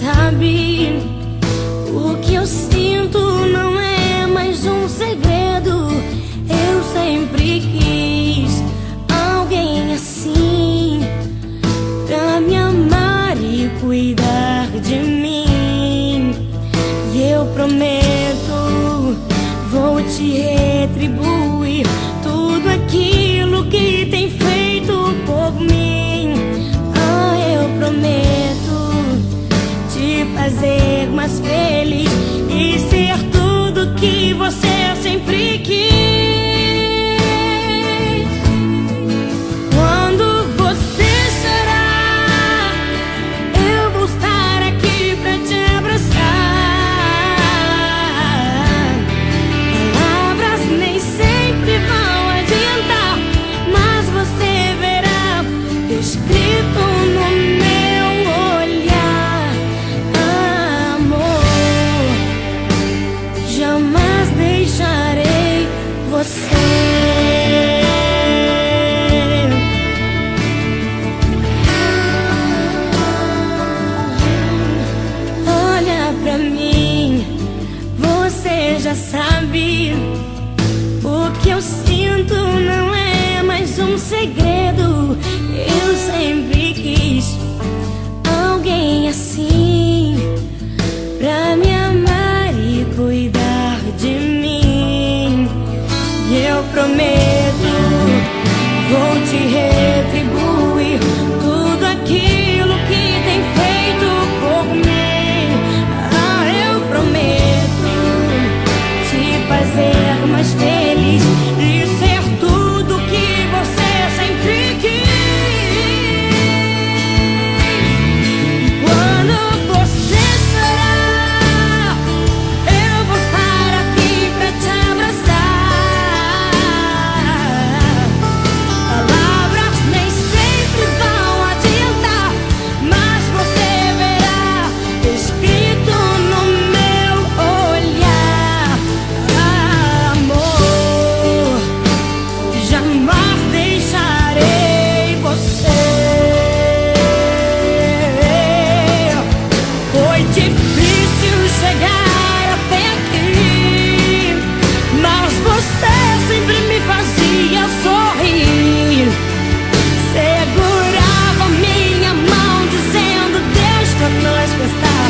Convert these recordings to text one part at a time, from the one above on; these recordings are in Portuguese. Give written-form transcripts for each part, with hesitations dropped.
sabe. O que eu sinto não é mais um segredo. Eu sempre quis alguém assim, pra me amar e cuidar de mim. E eu prometo, vou te retribuir tudo aquilo que tem feito por mim. Ah, eu prometo te fazer mais feliz e ser tudo que você sempre quis. Quando você chorar, eu vou estar aqui pra te abraçar. Palavras nem sempre vão adiantar, mas você verá escrito no meu olhar. Amor, jamais deixarei você. Olha pra mim, você já sabe. O que eu sinto não é mais um segredo. Eu sempre quis alguém assim, pra me amar e cuidar de mim. E eu prometo, vou te retribuir tudo aquilo que tem feito por mim. Ah, eu prometo te fazer mais feliz e ser tudo que você sempre quis. Quando você chorar, eu vou estar aqui pra te abraçar. Palavras nem sempre vão adiantar, mas você verá escrito no meu olhar. Amor, jamais deixarei você. Foi difícil chegar até aqui, mas você sempre me fazia sorrir. Segurava minha mão dizendo: deixa nós gostar,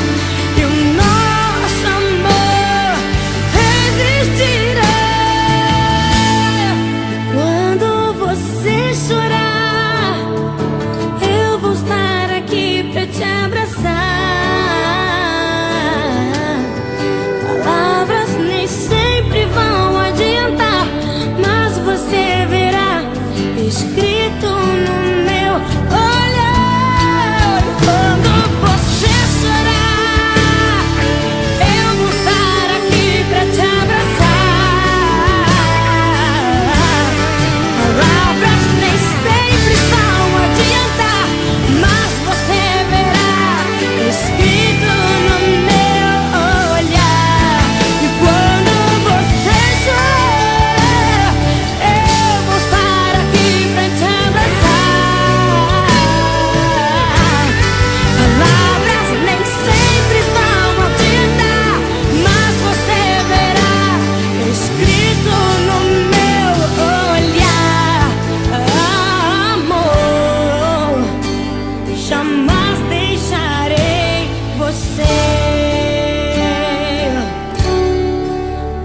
e o nosso amor resistirá. Quando você chorar, eu vou estar aqui pra te abraçar. Palavras nem sempre vão adiantar, mas você verá escrito no meu olhar. Quando você chorar, eu vou estar aqui pra te abraçar. Palavras nem sempre vão adiantar, mas você verá escrito no meu olhar. E quando você chorar, eu vou estar aqui pra te abraçar. Palavras nem sempre vão adiantar, mas você verá escrito no meu olhar. Amor, jamais deixarei você.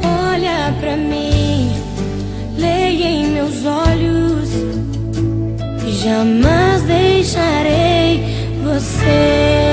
Olha pra mim, leia em meus olhos, jamais deixarei você.